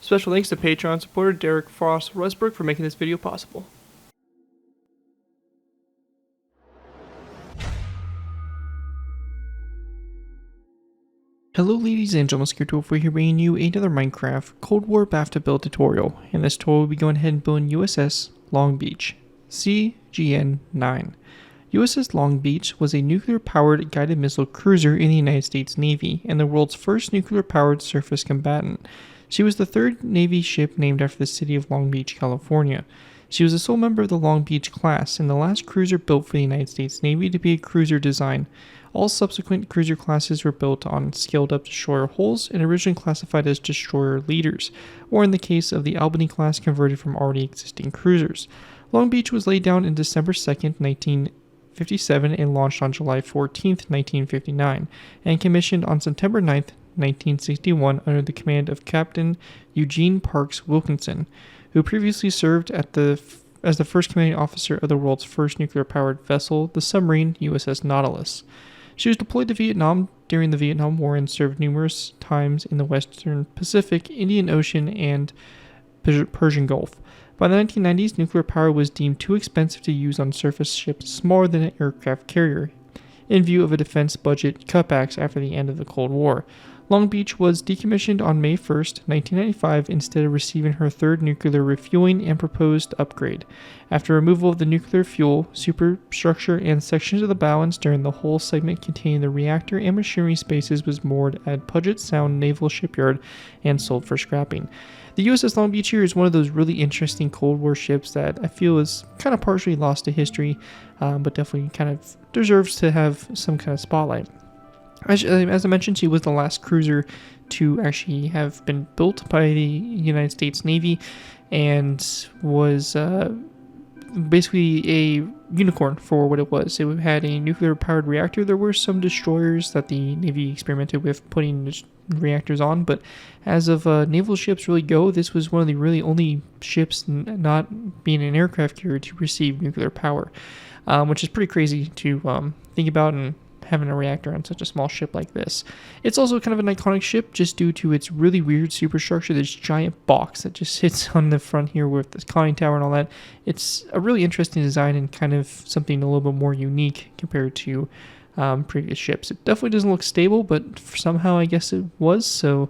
Special thanks to Patreon supporter Derek Frost Westbrook for making this video possible. Hello ladies and gentlemen, Skirtwolf here bringing you another Minecraft Cold War BAFTA build tutorial. In this tutorial we'll be going ahead and building USS Long Beach, CGN-9. USS Long Beach was a nuclear-powered guided missile cruiser in the United States Navy and the world's first nuclear-powered surface combatant. She was the third Navy ship named after the city of Long Beach, California. She was the sole member of the Long Beach class and the last cruiser built for the United States Navy to be a cruiser design. All subsequent cruiser classes were built on scaled-up destroyer hulls and originally classified as destroyer leaders, or in the case of the Albany class converted from already existing cruisers. Long Beach was laid down on December 2, 1957 and launched on July 14, 1959, and commissioned on September 9, 1961 under the command of Captain Eugene Parks Wilkinson, who previously served as the first commanding officer of the world's first nuclear-powered vessel, the submarine USS Nautilus. She was deployed to Vietnam during the Vietnam War and served numerous times in the Western Pacific, Indian Ocean, and Persian Gulf. By the 1990s, nuclear power was deemed too expensive to use on surface ships smaller than an aircraft carrier, in view of a defense budget cutbacks after the end of the Cold War. Long Beach was decommissioned on May 1, 1995, instead of receiving her third nuclear refueling and proposed upgrade. After removal of the nuclear fuel, superstructure, and sections of the bow and stern, the whole segment containing the reactor and machinery spaces was moored at Puget Sound Naval Shipyard and sold for scrapping. The USS Long Beach here is one of those really interesting Cold War ships that I feel is kind of partially lost to history, but definitely kind of deserves to have some kind of spotlight. As I mentioned, she was the last cruiser to actually have been built by the United States Navy and was basically a unicorn for what it was. It had a nuclear-powered reactor. There were some destroyers that the Navy experimented with putting reactors on, but as of naval ships really go, this was one of the really only ships not being an aircraft carrier to receive nuclear power, which is pretty crazy to think about and having a reactor on such a small ship like this. It's also kind of an iconic ship just due to its really weird superstructure, this giant box that just sits on the front here with this conning tower and all that. It's a really interesting design and kind of something a little bit more unique compared to previous ships. It definitely doesn't look stable, but somehow I guess it was, so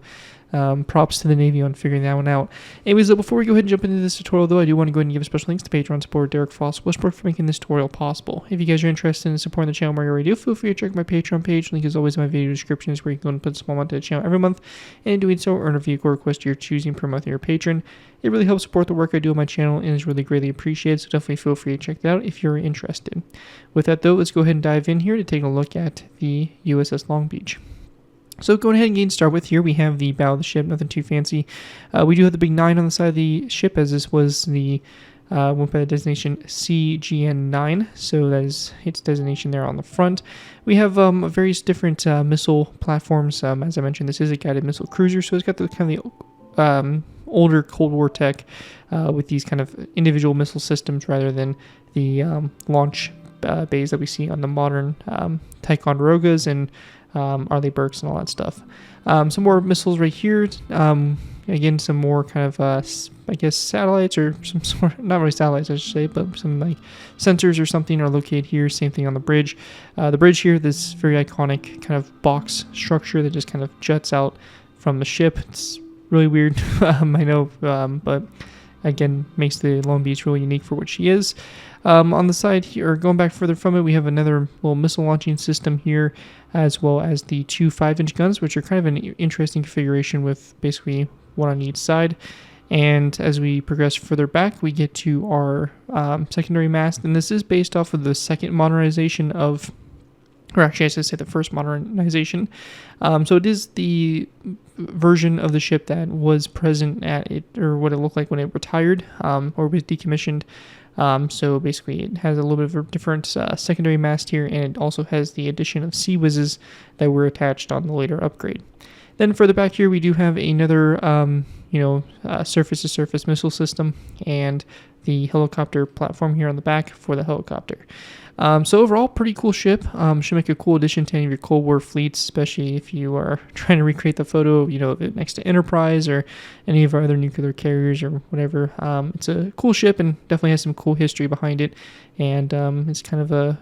props to the Navy on figuring that one out. Anyways, before we go ahead and jump into this tutorial, though, I do want to go ahead and give a special thanks to Patreon supporter Derek Frost Westbrook for making this tutorial possible. If you guys are interested in supporting the channel more you already do, feel free to check my Patreon page. Link is always in my video descriptions, where you can go and put a small amount to the channel every month, and in doing so, earn a vehicle request you're choosing per month of your patron. It really helps support the work I do on my channel and is really greatly appreciated, so definitely feel free to check that out if you're interested. With that, though, let's go ahead and dive in here to take a look at the USS Long Beach. So going ahead and getting started with here, we have the bow of the ship, nothing too fancy. We do have the big 9 on the side of the ship, as this was the went by the designation CGN-9, so that is its designation there on the front. We have various different missile platforms. As I mentioned, this is a guided missile cruiser, so it's got the kind of the older Cold War tech with these kind of individual missile systems rather than the launch bays that we see on the modern Ticonderogas and Arleigh Burkes and all that stuff. Some more missiles right here. Again, some more kind of, I guess, satellites or some sort, not really satellites, I should say, but some like sensors or something are located here. Same thing on the bridge. The bridge here, this very iconic kind of box structure that just kind of juts out from the ship. It's really weird, I know, but again, makes the Long Beach really unique for what she is. On the side here, or going back further from it, we have another little missile launching system here, as well as the two 5-inch guns, which are kind of an interesting configuration with basically one on each side. And as we progress further back, we get to our secondary mast, and this is based off of the second modernization of, or actually I should say the first modernization. So it is the version of the ship that was present at it, or what it looked like when it retired or was decommissioned. So basically it has a little bit of a different secondary mast here, and it also has the addition of sea whizzes that were attached on the later upgrade. Then further back here, we do have another, surface-to-surface missile system and the helicopter platform here on the back for the helicopter. So overall, pretty cool ship. Should make a cool addition to any of your Cold War fleets, especially if you are trying to recreate the photo, of it next to Enterprise or any of our other nuclear carriers or whatever. It's a cool ship and definitely has some cool history behind it. And it's kind of a,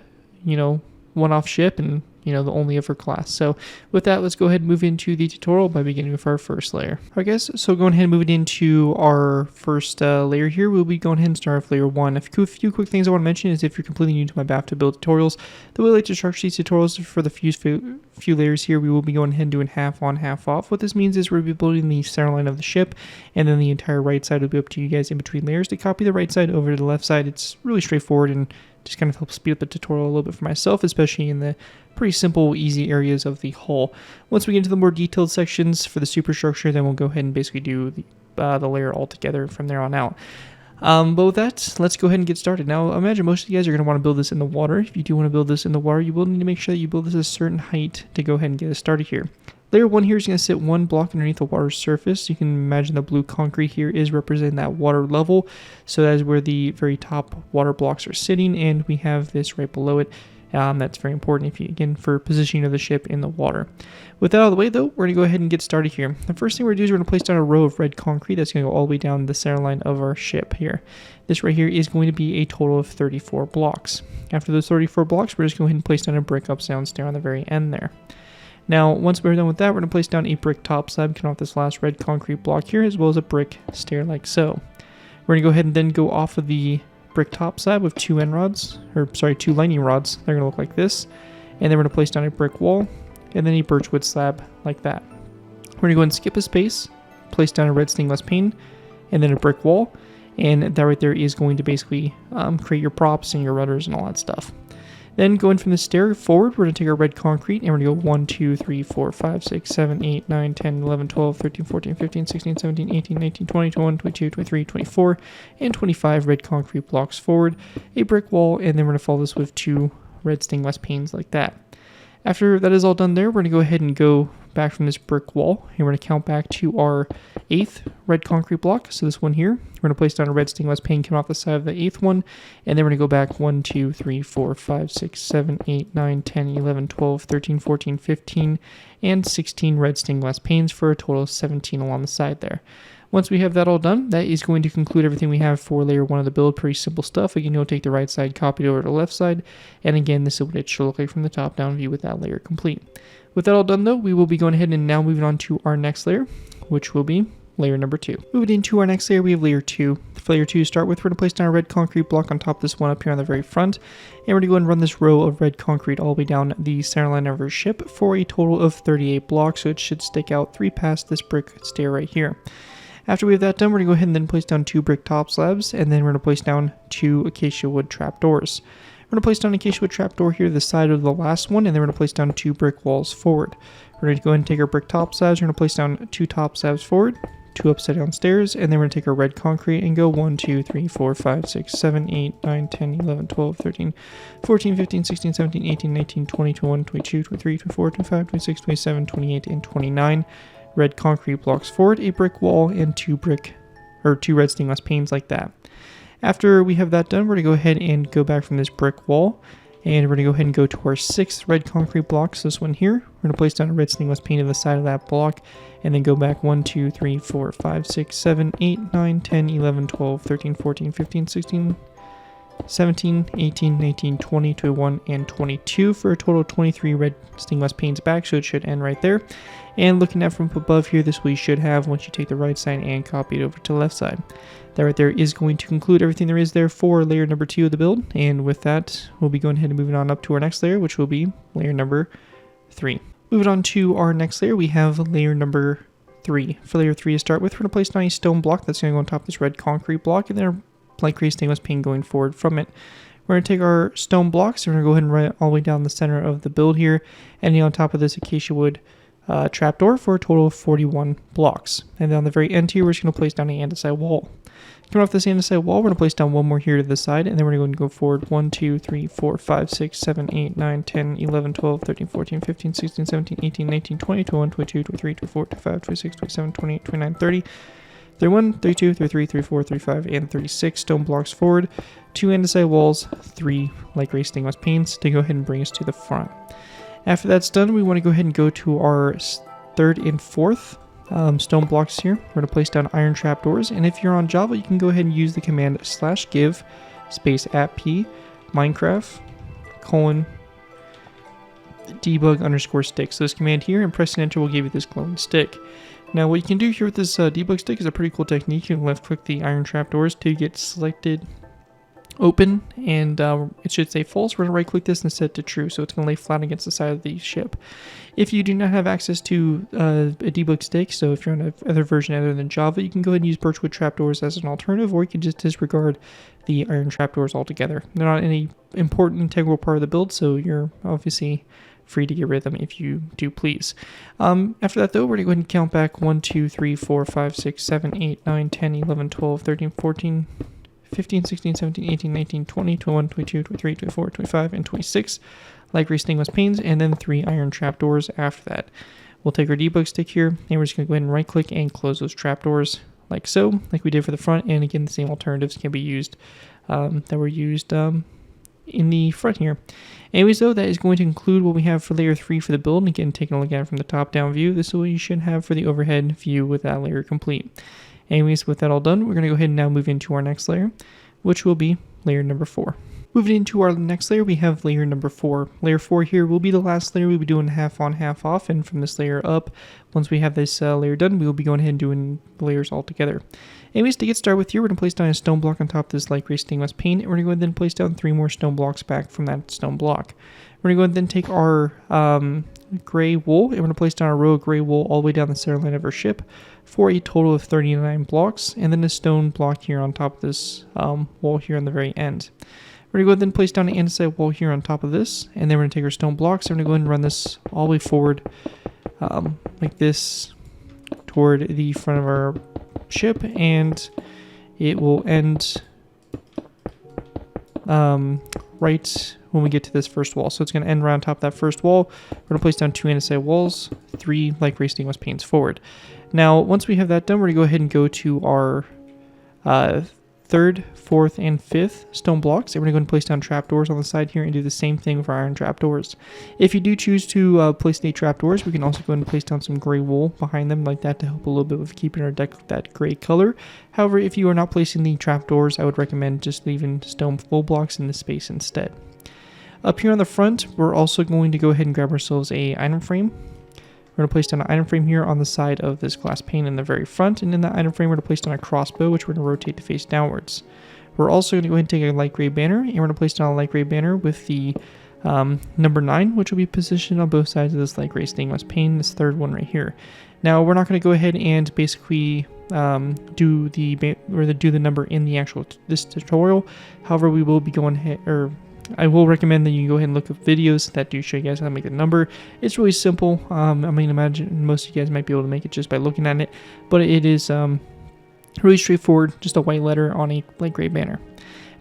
one-off ship and the only of her class. So with that, let's go ahead and move into the tutorial by beginning with our first layer. Alright guys, so going ahead and moving into our first layer here, we'll be going ahead and start with layer 1. A few quick things I want to mention is if you're completely new to my BAFTA build tutorials, the way I like to structure these tutorials for the few layers here, we will be going ahead and doing half on, half off. What this means is we'll be building the center line of the ship, and then the entire right side will be up to you guys in between layers to copy the right side over to the left side. It's really straightforward and just kind of helps speed up the tutorial a little bit for myself, especially in the pretty simple, easy areas of the hull. Once we get into the more detailed sections for the superstructure, then we'll go ahead and basically do the layer all together from there on out. But with that, let's go ahead and get started. Now, imagine most of you guys are going to want to build this in the water. If you do want to build this in the water, you will need to make sure that you build this at a certain height to go ahead and get us started here. Layer 1 here is going to sit one block underneath the water surface. You can imagine the blue concrete here is representing that water level. So that is where the very top water blocks are sitting, and we have this right below it. That's very important for positioning of the ship in the water. With that out of the way though, we're going to go ahead and get started here. The first thing we're going to do is we're going to place down a row of red concrete that's going to go all the way down the center line of our ship here. This right here is going to be a total of 34 blocks. After those 34 blocks, we're just going to go ahead and place down a brick upside down stair on the very end there. Now, once we're done with that, we're going to place down a brick top slab coming off this last red concrete block here, as well as a brick stair like so. We're going to go ahead and then go off of the brick top slab with two lining rods. They're going to look like this. And then we're going to place down a brick wall and then a birchwood slab like that. We're going to go and skip a space, place down a red stained glass pane, and then a brick wall. And that right there is going to basically create your props and your rudders and all that stuff. Then going from the stair forward, we're going to take our red concrete and we're going to go 1, 2, 3, 4, 5, 6, 7, 8, 9, 10, 11, 12, 13, 14, 15, 16, 17, 18, 19, 20, 21, 22, 23, 24, and 25 red concrete blocks forward, a brick wall, and then we're going to follow this with two red stained glass panes like that. After that is all done there, we're going to go ahead and go back from this brick wall, and we're going to count back to our 8th red concrete block, so this one here. We're going to place down a red stained glass pane coming off the side of the 8th one, and then we're going to go back 1, 2, 3, 4, 5, 6, 7, 8, 9, 10, 11, 12, 13, 14, 15, and 16 red stained glass panes for a total of 17 along the side there. Once we have that all done, that is going to conclude everything we have for layer 1 of the build. Pretty simple stuff. Again, you'll take the right side, copy it over to the left side, and again, this is what it should look like from the top-down view with that layer complete. With that all done, though, we will be going ahead and now moving on to our next layer, which will be layer number 2. Moving into our next layer, we have layer 2. For layer 2 to start with, we're going to place down a red concrete block on top of this one up here on the very front, and we're going to go and run this row of red concrete all the way down the center line of our ship for a total of 38 blocks, so it should stick out 3 past this brick stair right here. After we have that done, we're going to go ahead and then place down 2 brick top slabs, and then we're going to place down 2 acacia wood trapdoors. We're going to place down an acacia wood trapdoor here to the side of the last one, and then we're going to place down 2 brick walls forward. We're going to go ahead and take our brick top slabs, we're going to place down 2 top slabs forward, 2 upside down stairs, and then we're going to take our red concrete and go 1, 2, 3, 4, 5, 6, 7, 8, 9, 10, 11, 12, 13, 14, 15, 16, 17, 18, 19, 20, 21, 22, 23, 24, 25, 26, 27, 28, and 29. Red concrete blocks forward, a brick wall, and 2 red stained glass panes like that. After we have that done, we're going to go ahead and go back from this brick wall, and we're going to go ahead and go to our 6th red concrete block, so this one here. We're going to place down a red stained glass pane to the side of that block, and then go back 1, 2, 3, 4, 5, 6, 7, 8, 9, 10, 11, 12, 13, 14, 15, 16, 17, 18, 19, 20, 21, and 22 for a total of 23 red stained glass panes back, so it should end right there. And looking at from above here, this is what you should have once you take the right side and copy it over to the left side. That right there is going to conclude everything there is there for layer number 2 of the build, and with that, we'll be going ahead and moving on up to our next layer, which will be layer number 3. Moving on to our next layer, we have layer number 3. For layer 3 to start with, we're going to place down a stone block that's going to go on top of this red concrete block, and then a light gray stained glass pane going forward from it. We're going to take our stone blocks, and we're going to go ahead and run it all the way down the center of the build here, ending on top of this acacia wood trapdoor for a total of 41 blocks. And then on the very end here, we're just going to place down an andesite wall. Coming off this andesite wall, we're going to place down one more here to the side, and then we're going to go forward 1, 2, 3, 4, 5, 6, 7, 8, 9, 10, 11, 12, 13, 14, 15, 16, 17, 18, 19, 20, 21, 22, 23, 24, 25, 26, 27, 28, 29, 30, 31, 32, 33, 34, 35, and 36 stone blocks forward, 2 andesite walls, 3 light gray stained glass panes to go ahead and bring us to the front. After that's done, we want to go ahead and go to our 3rd and 4th stone blocks here. We're going to place down iron trapdoors, and if you're on Java, you can go ahead and use the command /give space @p Minecraft :debug_ stick. So this command here, and pressing enter will give you this glowing stick. Now what you can do here with this debug stick is a pretty cool technique. You can left click the iron trapdoors to get selected open, and it should say false. We're going to right click this and set it to true, so it's going to lay flat against the side of the ship. If you do not have access to a debug stick, so if you're on another version other than Java, you can go ahead and use birchwood trapdoors as an alternative, or you can just disregard the iron trapdoors altogether. They're not any important integral part of the build, so you're obviously free to get rid of them if you do please. After that though, we're going to go ahead and count back 1, 2, 3, 4, 5, 6, 7, 8, 9, 10, 11, 12, 13, 14, 15, 16, 17, 18, 19, 20, 21, 22, 23, 24, 25, and 26 light gray stained glass panes, and then 3 iron trapdoors after that. We'll take our debug stick here, and we're just going to go ahead and right click and close those trapdoors like so, like we did for the front. And again, the same alternatives can be used that were used in the front here. Anyways though, that is going to conclude what we have for layer 3 for the build. And again, taking a look at it from the top down view, this is what you should have for the overhead view with that layer complete. Anyways, with that all done, we're going to go ahead and now move into our next layer, which will be layer number 4. Moving into our next layer, we have layer number 4. Layer 4 here will be the last layer. We'll be doing half on, half off, and from this layer up, once we have this layer done, we will be going ahead and doing the layers all together. Anyways, to get started with here, we're going to place down a stone block on top of this light gray stained glass pane, and we're going to go ahead and place down 3 more stone blocks back from that stone block. We're going to go ahead and then take our gray wool, and we're going to place down a row of gray wool all the way down the center line of our ship for a total of 39 blocks, and then a stone block here on top of this wall here on the very end. We're going to go ahead and place down an andesite wall here on top of this, and then we're going to take our stone blocks, and we're going to go ahead and run this all the way forward like this toward the front of our ship, and it will end right when we get to this first wall. So it's going to end right on top of that first wall. We're going to place down 2 andesite walls, 3 light gray stained glass panes forward. Now, once we have that done, we're going to go ahead and go to our 3rd, 4th, and 5th stone blocks, and we're going to go ahead and place down trapdoors on the side here and do the same thing for iron trapdoors. If you do choose to place any trapdoors, we can also go ahead and place down some gray wool behind them like that to help a little bit with keeping our deck that gray color. However, if you are not placing the trapdoors, I would recommend just leaving stone wool blocks in the space instead. Up here on the front, we're also going to go ahead and grab ourselves a item frame. We're going to place down an item frame here on the side of this glass pane in the very front, and in that item frame we're going to place down a crossbow, which we're going to rotate to face downwards. We're also going to go ahead and take a light gray banner, and we're going to place down a light gray banner with the number 9, which will be positioned on both sides of this light gray stained glass pane, this 3rd one right here. Now we're not going to go ahead and basically do the number in the actual this tutorial. However, we will be going ahead, or I will recommend that you go ahead and look up videos that do show you guys how to make the number. It's really simple. I mean, imagine most of you guys might be able to make it just by looking at it, but it is really straightforward, just a white letter on a light gray banner.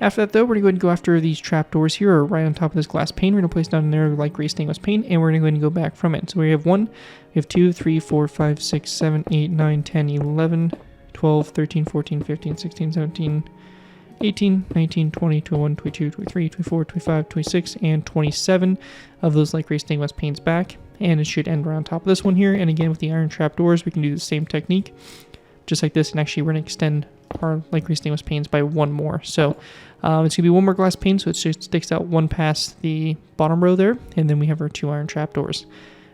After that though, we're going to go ahead and go after these trapdoors here, or right on top of this glass pane. We're going to place down another light gray stained glass pane, and we're going to go ahead and go back from it. So we have 1, we have 2, 3, 4, 5, 6, 7, 8, 9, 10, 11, 12, 13, 14, 15, 16, 17, 18, 19, 20, 21, 22, 23, 24, 25, 26, and 27 of those light gray stained glass panes back, and it should end right on top of this one here. And again, with the iron trapdoors, we can do the same technique, just like this, and actually we're going to extend our light gray stained glass panes by 1 more. So it's going to be 1 more glass pane, so it just sticks out 1 past the bottom row there, and then we have our 2 iron trapdoors.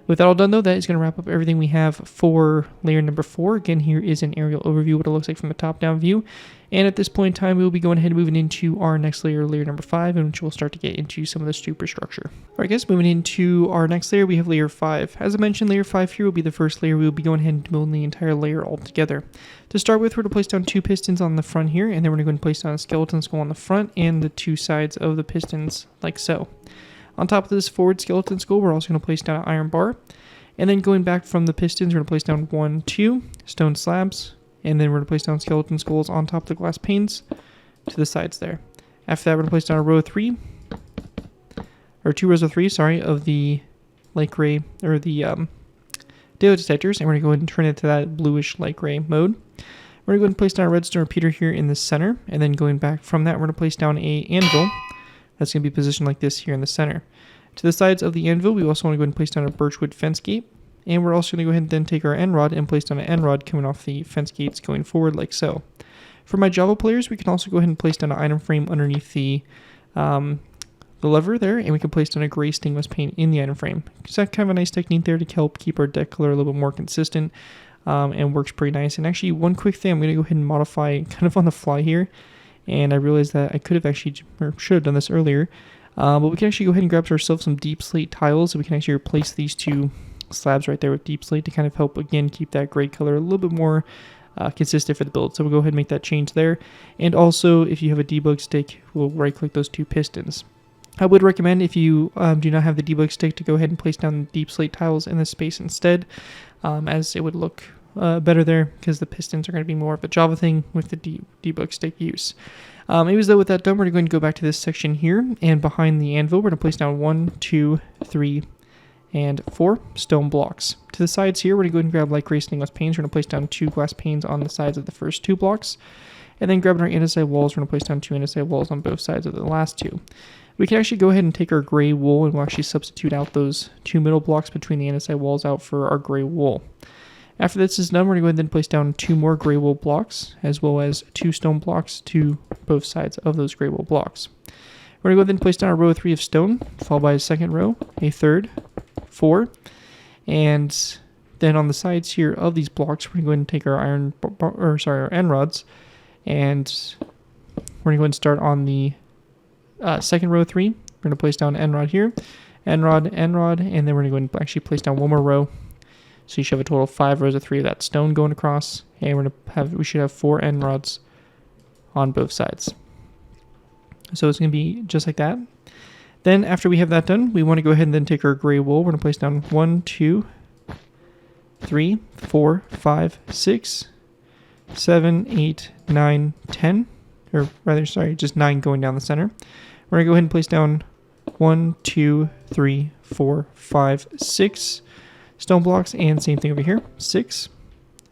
With that all done though, that is going to wrap up everything we have for layer number 4. Again, here is an aerial overview of what it looks like from a top-down view. And at this point in time, we will be going ahead and moving into our next layer, layer number 5, in which we'll start to get into some of the superstructure. Alright guys, moving into our next layer, we have layer 5. As I mentioned, layer 5 here will be the first layer. We will be going ahead and building the entire layer all together. To start with, we're going to place down 2 pistons on the front here, and then we're going to go and place down a skeleton skull on the front and the 2 sides of the pistons like so. On top of this forward skeleton skull, we're also going to place down an iron bar. And then going back from the pistons, we're going to place down 1, 2 stone slabs, and then we're going to place down skeleton skulls on top of the glass panes to the sides there. After that, we're going to place down a row of 3, or 2 rows of 3, sorry, of the light gray, or the daylight detectors, and we're going to go ahead and turn it to that bluish light gray mode. We're going to go ahead and place down a redstone repeater here in the center, and then going back from that, we're going to place down a anvil that's going to be positioned like this here in the center. To the sides of the anvil, we also want to go ahead and place down a birchwood fence gate, and we're also going to go ahead and then take our end rod and place down an end rod coming off the fence gates going forward like so. For my Java players, we can also go ahead and place down an item frame underneath the lever there, and we can place down a gray stainless paint in the item frame. So that's kind of a nice technique there to help keep our deck color a little bit more consistent, and works pretty nice. And actually, one quick thing I'm going to go ahead and modify kind of on the fly here, and I realized that I could have actually, or should have done this earlier, but we can actually go ahead and grab ourselves some deep slate tiles, so we can actually replace these 2 slabs right there with deep slate to kind of help, again, keep that gray color a little bit more consistent for the build. So we'll go ahead and make that change there. And also, if you have a debug stick, we'll right-click those 2 pistons. I would recommend, if you do not have the debug stick, to go ahead and place down deep slate tiles in this space instead, as it would look better there, because the pistons are going to be more of a Java thing with the debug stick use. Anyways, though, with that done, we're going to go back to this section here, and behind the anvil, we're going to place down 1, 2, 3, and 4 stone blocks. To the sides here, we're going to go ahead and grab light gray stainless panes. We're going to place down 2 glass panes on the sides of the first 2 blocks, and then grabbing our andesite walls, we're going to place down 2 andesite walls on both sides of the last 2. We can actually go ahead and take our gray wool, and we'll actually substitute out those 2 middle blocks between the andesite walls out for our gray wool. After this is done, we're going to go ahead and place down 2 more gray wool blocks, as well as 2 stone blocks to both sides of those gray wool blocks. We're going to go ahead and place down a row of 3 of stone, followed by a second row, a third, 4, and then on the sides here of these blocks, we're going to go ahead and take our end rods, and we're going to go ahead and start on the second row 3. We're going to place down end rod here, end rod, and then we're going to go ahead and actually place down 1 more row. So you should have a total of 5 rows of 3 of that stone going across, and we should have 4 end rods on both sides. So it's going to be just like that. Then after we have that done, we want to go ahead and then take our gray wool. We're going to place down 1, 2, 3, 4, 5, 6, 7, 8, 9, 10, or rather, sorry, just 9 going down the center. We're going to go ahead and place down 1, 2, 3, 4, 5, 6 stone blocks, and same thing over here, 6.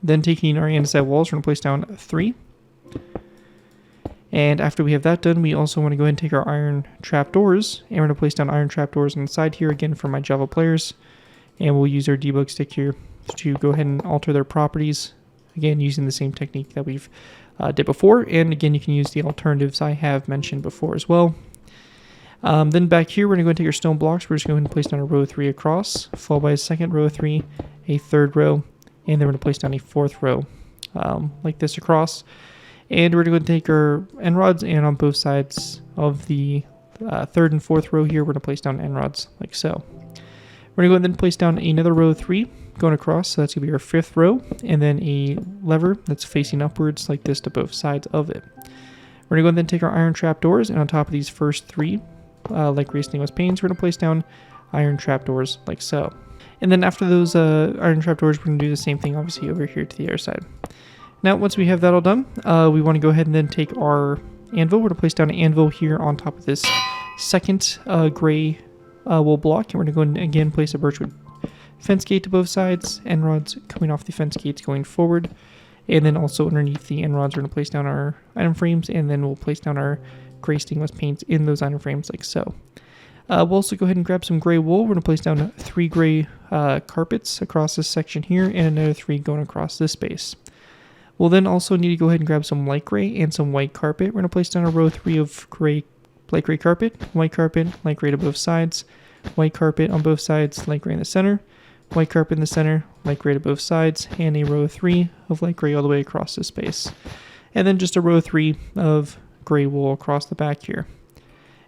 Then taking our andesite walls, we're going to place down 3. And after we have that done, we also want to go ahead and take our iron trapdoors, and we're going to place down iron trapdoors on the side here, again for my Java players. And we'll use our debug stick here to go ahead and alter their properties, again using the same technique that we've did before. And again, you can use the alternatives I have mentioned before as well. Then back here, we're going to go and take our stone blocks. We're just going to place down a row of 3 across, followed by a second row of 3, a third row, and then we're going to place down a 4th row like this across. And we're going to take our end rods, and on both sides of the 3rd and 4th row here, we're going to place down end rods like so. We're going to go and then place down another row of 3 going across, so that's going to be our 5th row, and then a lever that's facing upwards like this to both sides of it. We're going to go and then take our iron trapdoors, and on top of these first 3 light gray stainless panes, we're going to place down iron trapdoors like so. And then after those iron trapdoors, we're going to do the same thing obviously over here to the other side. Now once we have that all done, we want to go ahead and then take our anvil. We're going to place down an anvil here on top of this second gray wool block, and we're going to go and again place a birchwood fence gate to both sides, end rods coming off the fence gates going forward, and then also underneath the end rods we're going to place down our item frames, and then we'll place down our gray stainless paints in those item frames like so. We'll also go ahead and grab some gray wool. We're going to place down 3 gray carpets across this section here, and another 3 going across this space. We'll then also need to go ahead and grab some light gray and some white carpet. We're going to place down a row 3 of light gray carpet, light gray to both sides, white carpet on both sides, light gray in the center, white carpet in the center, light gray to both sides, and a row 3 of light gray all the way across this space. And then just a row 3 of gray wool across the back here.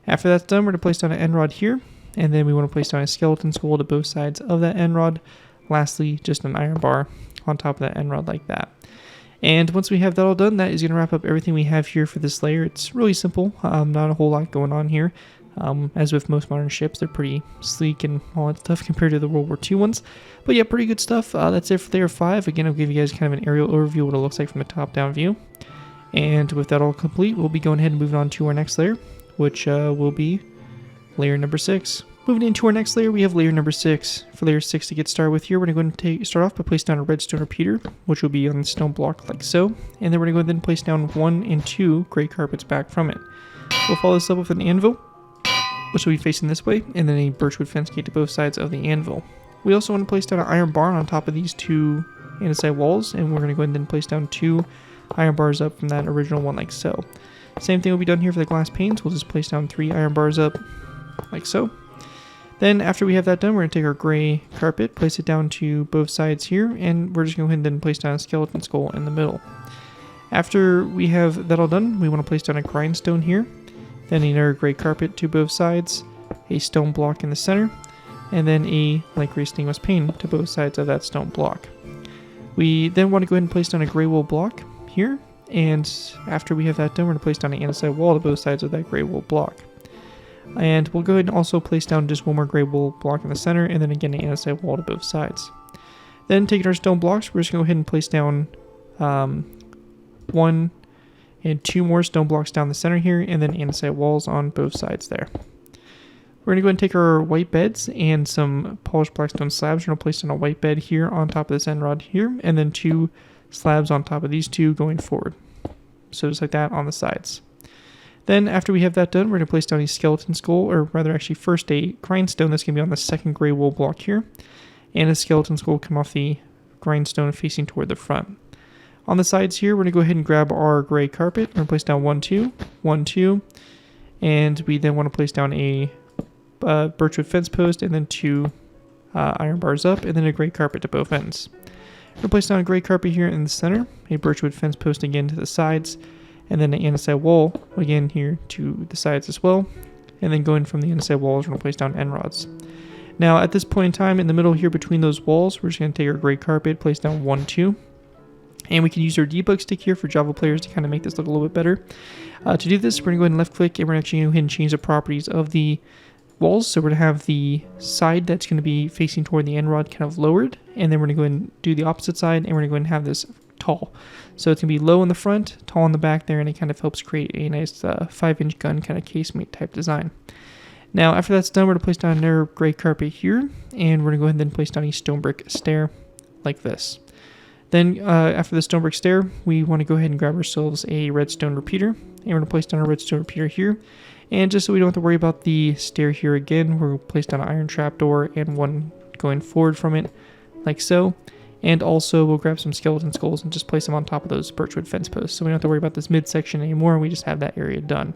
After that's done, we're going to place down an end rod here, and then we want to place down a skeleton skull to both sides of that end rod. Lastly, just an iron bar on top of that end rod like that. And once we have that all done, that is going to wrap up everything we have here for this layer. It's really simple, not a whole lot going on here. As with most modern ships, they're pretty sleek and all that stuff compared to the World War II ones. But yeah, pretty good stuff. That's it for layer 5. Again, I'll give you guys kind of an aerial overview of what it looks like from a top-down view. And with that all complete, we'll be going ahead and moving on to our next layer, which will be layer number 6. Moving into our next layer, we have layer number 6. For layer 6 to get started with here, we're going to go and start off by placing down a redstone repeater, which will be on the stone block like so. And then we're going to go ahead and place down 1 and 2 gray carpets back from it. We'll follow this up with an anvil, which will be facing this way, and then a birchwood fence gate to both sides of the anvil. We also want to place down an iron bar on top of these 2 andesite walls, and we're going to go ahead and place down 2 iron bars up from that original one like so. Same thing will be done here for the glass panes. We'll just place down 3 iron bars up like so. Then after we have that done, we're going to take our gray carpet, place it down to both sides here, and we're just going to go ahead and then place down a skeleton skull in the middle. After we have that all done, we want to place down a grindstone here, then another gray carpet to both sides, a stone block in the center, and then a light gray stainless pane to both sides of that stone block. We then want to go ahead and place down a gray wool block here, and after we have that done, we're going to place down an andesite wall to both sides of that gray wool block. And we'll go ahead and also place down just one more gray wool block in the center, and then again an andesite wall to both sides. Then taking our stone blocks, we're just going to go ahead and place down 1 and 2 more stone blocks down the center here, and then andesite walls on both sides there. We're going to go ahead and take our white beds and some polished blackstone slabs. We're going to place down a white bed here on top of this end rod here, and then 2 slabs on top of these 2 going forward. So just like that on the sides. Then after we have that done, we're going to place down a skeleton skull, or rather actually first a grindstone that's going to be on the second gray wool block here, and a skeleton skull come off the grindstone facing toward the front. On the sides here, we're going to go ahead and grab our gray carpet. We're going to place down 1, 2, 1, 2, and we then want to place down a birchwood fence post, and then 2 iron bars up, and then a gray carpet to both ends. We're going to place down a gray carpet here in the center, a birchwood fence post again to the sides, and then an andesite wall again here to the sides as well. And then going from the andesite walls, we're going to place down end rods. Now at this point in time, in the middle here between those walls, we're just going to take our gray carpet, place down 1, 2. And we can use our debug stick here for Java players to kind of make this look a little bit better. To do this, we're going to go ahead and left click, and we're actually going to go ahead and change the properties of the walls. So we're going to have the side that's going to be facing toward the end rod kind of lowered, and then we're going to go ahead and do the opposite side, and we're going to go ahead and have this tall. So it's going to be low in the front, tall in the back there, and it kind of helps create a nice 5-inch gun kind of casemate type design. Now after that's done, we're going to place down another gray carpet here, and we're going to go ahead and then place down a stone brick stair like this. Then after the stone brick stair, we want to go ahead and grab ourselves a redstone repeater, and we're going to place down a redstone repeater here. And just so we don't have to worry about the stair here again, we're going to place down an iron trapdoor and 1 going forward from it, like so. And also we'll grab some skeleton skulls and just place them on top of those birchwood fence posts, so we don't have to worry about this midsection anymore. We just have that area done.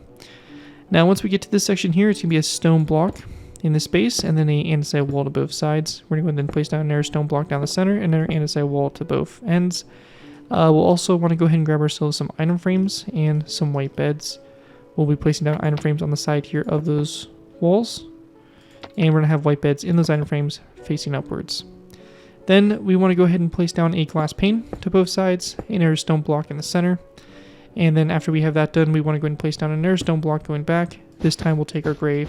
Now once we get to this section here, it's going to be a stone block in the space, and then an andesite wall to both sides. We're going to go ahead and place down another stone block down the center, and another andesite wall to both ends. We'll also want to go ahead and grab ourselves some item frames and some white beds. We'll be placing down item frames on the side here of those walls, and we're going to have white beds in those item frames facing upwards. Then we want to go ahead and place down a glass pane to both sides, another stone block in the center, and then after we have that done, we want to go ahead and place down another stone block going back. This time we'll take our gray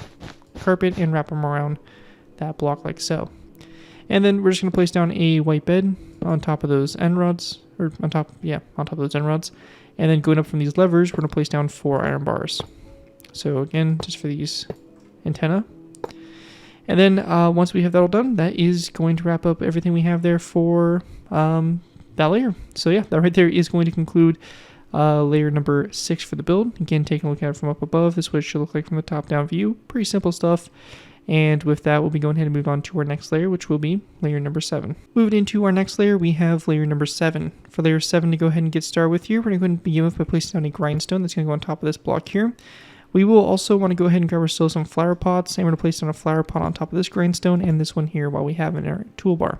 carpet and wrap them around that block like so. And then we're just going to place down a white bed on top of those end rods, or on top of those end rods. And then going up from these levers, we're going to place down 4 iron bars. So again, just for these antenna. And then once we have that all done, that is going to wrap up everything we have there for that layer. So yeah, that right there is going to conclude layer number 6 for the build. Again, taking a look at it from up above, this is what it should look like from the top-down view. Pretty simple stuff. And with that, we'll be going ahead and move on to our next layer, which will be layer number 7. Moving into our next layer, we have layer number 7. For layer 7 to go ahead and get started with here, we're going to begin with by placing down a grindstone that's going to go on top of this block here. We will also want to go ahead and grab ourselves some flower pots, and we're going to place down a flower pot on top of this grindstone and this one here while we have it in our toolbar.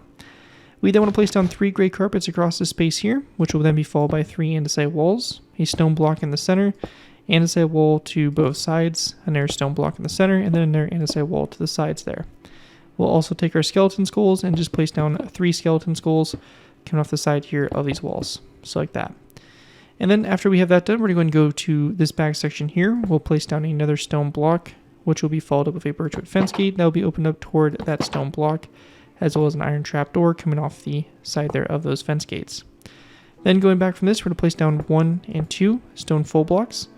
We then want to place down 3 gray carpets across the space here, which will then be followed by 3 andesite walls, a stone block in the center, andesite wall to both sides, another stone block in the center, and then another andesite wall to the sides there. We'll also take our skeleton skulls and just place down 3 skeleton skulls coming off the side here of these walls, so like that. And then after we have that done, we're going to go to this back section here. We'll place down another stone block which will be followed up with a birchwood fence gate that will be opened up toward that stone block, as well as an iron trap door coming off the side there of those fence gates. Then going back from this, we're going to place down 1 and 2 stone full blocks.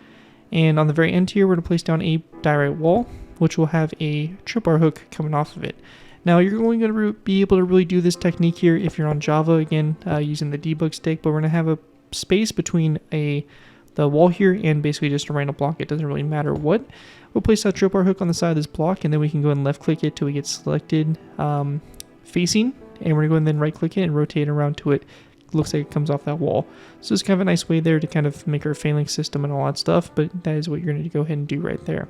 And on the very end here, we're going to place down a diorite wall, which will have a tripwire hook coming off of it. Now, you're going to be able to really do this technique here if you're on Java, again, using the debug stick, but we're going to have a space between the wall here and basically just a random block. It doesn't really matter what. We'll place that tripwire hook on the side of this block, and then we can go and left click it till we get selected facing, and we're going to go and then right click it and rotate around to it. Looks like it comes off that wall. So it's kind of a nice way there to kind of make our phalanx system and all that stuff, but that is what you're going to go ahead and do right there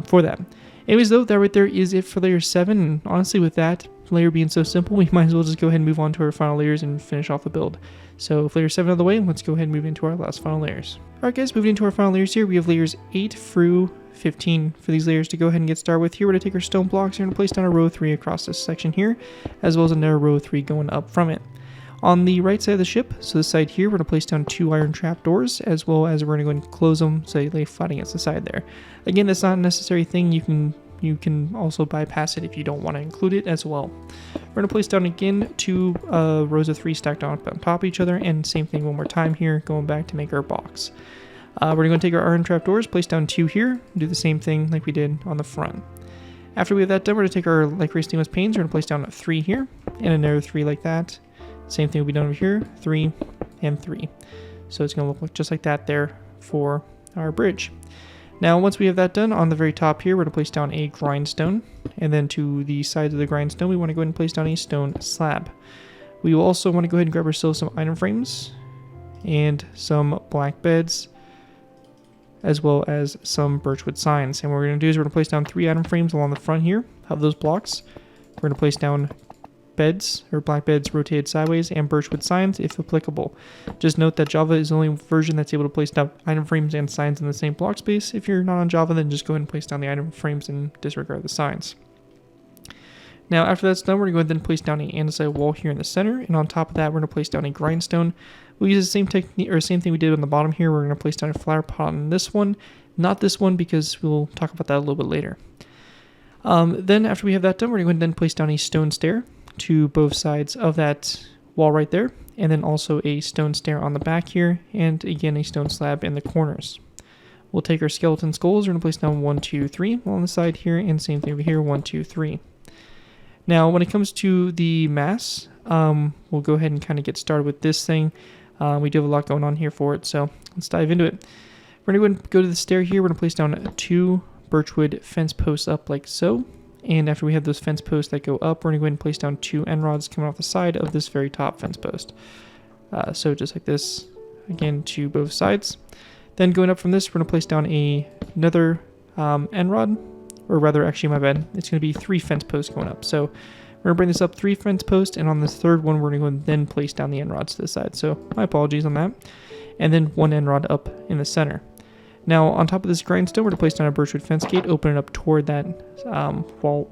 for that. Anyways, though, that right there is it for layer 7, and honestly with that layer being so simple, we might as well just go ahead and move on to our final layers and finish off the build. So with layer 7 out of the way, let's go ahead and move into our last final layers. Alright guys, moving into our final layers here, we have layers 8 through 15 for these layers to go ahead and get started with. Here we're going to take our stone blocks, we're going to place down a row 3 across this section here, as well as another row 3 going up from it. On the right side of the ship, so this side here, we're going to place down 2 iron trap doors, as well as we're going to go and close them so they lay flat against the side there. Again, that's not a necessary thing. You can also bypass it if you don't want to include it as well. We're going to place down again 2 rows of 3 stacked on top of each other, and same thing one more time here, going back to make our box. We're going to take our iron trap doors, place down 2 here, do the same thing like we did on the front. After we have that done, we're going to take our Valkyrie stainless panes, we're going to place down 3 here, and another 3 like that. Same thing will be done over here, 3 and 3. So it's going to look just like that there for our bridge. Now, once we have that done, on the very top here, we're going to place down a grindstone. And then to the sides of the grindstone, we want to go ahead and place down a stone slab. We will also want to go ahead and grab ourselves some item frames and some black beds, as well as some birchwood signs. And what we're going to do is we're going to place down 3 item frames along the front here of those blocks. We're going to place down beds or black beds rotated sideways and birchwood signs if applicable. Just note that Java is the only version that's able to place down item frames and signs in the same block space. If you're not on Java, then just go ahead and place down the item frames and disregard the signs. Now after that's done, we're going to go ahead and place down an andesite wall here in the center, and on top of that we're going to place down a grindstone. We'll use the same technique or same thing we did on the bottom here. We're going to place down a flower pot on this one, not this one, because we'll talk about that a little bit later. Then after we have that done, we're going to go ahead and then place down a stone stair to both sides of that wall right there, and then also a stone stair on the back here, and again a stone slab in the corners. We'll take our skeleton skulls, we're going to place down 1, 2, 3 on the side here, and same thing over here, 1, 2, 3. Now when it comes to the mass, we'll go ahead and kind of get started with this thing. We do have a lot going on here for it, so let's dive into it. We're going to go ahead and go to the stair here, we're going to place down 2 birchwood fence posts up like so. And after we have those fence posts that go up, we're going to go ahead and place down 2 end rods coming off the side of this very top fence post. So just like this, again, to both sides. Then going up from this, we're going to place down another end rod, or rather, actually, my bad. It's going to be 3 fence posts going up. So we're going to bring this up 3 fence posts, and on this third one, we're going to go and then place down the end rods to the side. So my apologies on that. And then 1 end rod up in the center. Now, on top of this grindstone, we're going to place down a birchwood fence gate, open it up toward that wall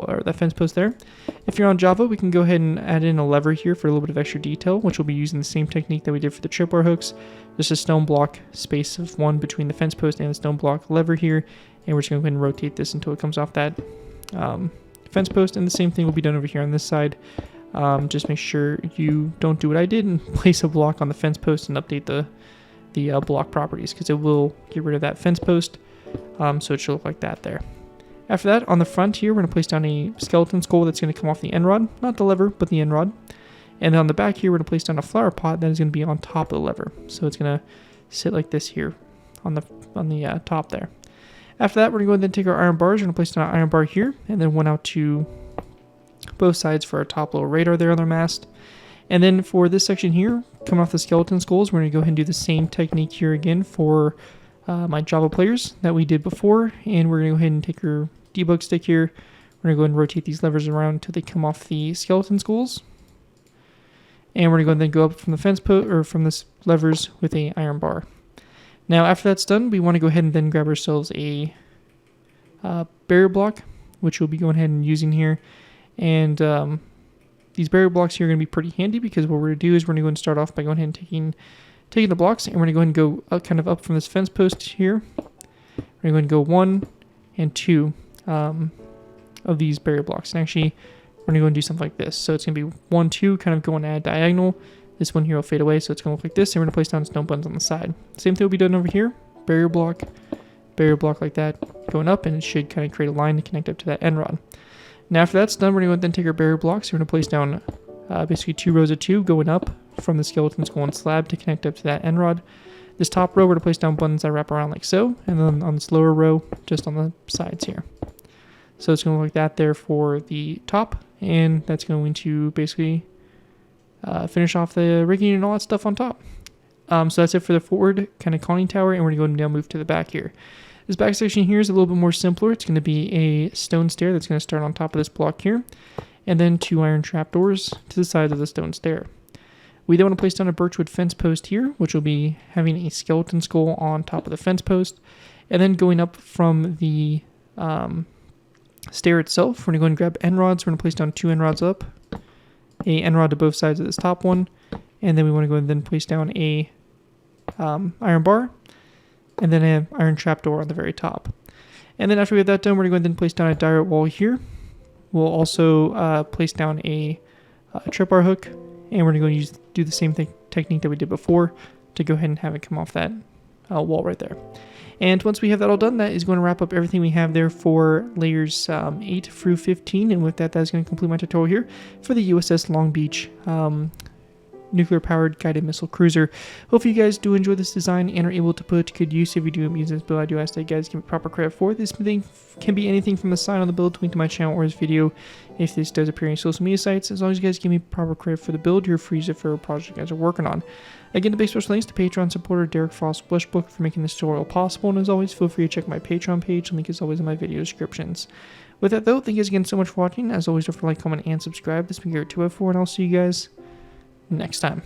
or that fence post there. If you're on Java, we can go ahead and add in a lever here for a little bit of extra detail, which will be using the same technique that we did for the tripwire hooks. Just a stone block space of 1 between the fence post and the stone block lever here, and we're just going to go ahead and rotate this until it comes off that fence post. And the same thing will be done over here on this side. Just make sure you don't do what I did and place a block on the fence post and update the block properties, because it will get rid of that fence post, so it should look like that there. After that, on the front here, we're going to place down a skeleton skull that's going to come off the end rod, not the lever, but the end rod. And then on the back here, we're going to place down a flower pot that is going to be on top of the lever, so it's going to sit like this here on the top there. After that, we're going to go ahead and take our iron bars. We're going to place down an iron bar here, and then one out to both sides for our top little radar there on their mast. And then for this section here, coming off the skeleton skulls, we're going to go ahead and do the same technique here again for my Java players that we did before. And we're going to go ahead and take our debug stick here. We're going to go ahead and rotate these levers around until they come off the skeleton skulls. And we're going to go ahead and then go up from the fence post or from this levers with a iron bar. Now after that's done, we want to go ahead and then grab ourselves a barrier block, which we'll be going ahead and using here. And these barrier blocks here are going to be pretty handy, because what we're going to do is we're going to go and start off by going ahead and taking the blocks, and we're going to go ahead and go kind of up from this fence post here. We're going to go 1, and 2 of these barrier blocks. And actually, we're going to go and do something like this. So it's going to be 1, 2, kind of going at a diagonal. This one here will fade away, so it's going to look like this. And we're going to place down stone buttons on the side. Same thing will be done over here. Barrier block like that, going up, and it should kind of create a line to connect up to that end rod. Now after that's done, we're going to then take our barrier blocks. We're going to place down basically 2 rows of 2 going up from the skeleton skull and slab to connect up to that end rod. This top row, we're going to place down buttons that wrap around like so, and then on this lower row, just on the sides here. So it's going to look like that there for the top, and that's going to basically finish off the rigging and all that stuff on top. So that's it for the forward kind of conning tower, and we're going to go and now move to the back here. This back section here is a little bit more simpler. It's going to be a stone stair that's going to start on top of this block here, and then 2 iron trapdoors to the sides of the stone stair. We then want to place down a birchwood fence post here, which will be having a skeleton skull on top of the fence post, and then going up from the stair itself, we're going to go and grab end rods. We're going to place down 2 end rods up, a end rod to both sides of this top one, and then we want to go and then place down a iron bar, and then an iron trapdoor on the very top. And then after we have that done, we're going to then place down a direct wall here. We'll also place down a tripwire hook, and we're going to do the same technique that we did before to go ahead and have it come off that wall right there. And once we have that all done, that is going to wrap up everything we have there for layers 8 through 15. And with that, that's going to complete my tutorial here for the USS Long Beach nuclear-powered guided missile cruiser. Hopefully you guys do enjoy this design and are able to put to good use. If you do use this build, I do ask that you guys give me proper credit for it. This thing can be anything from the sign on the build to link to my channel or this video if this does appear in social media sites. As long as you guys give me proper credit for the build, you're free to for a project you guys are working on. Again, the big special thanks to Patreon supporter Derek Frost Westbrook for making this tutorial possible, and as always, feel free to check my Patreon page. The link is always in my video descriptions. With that though, thank you guys again so much for watching. As always, don't forget to like, comment, and subscribe. This has been Garrett2F4, and I'll see you guys next time.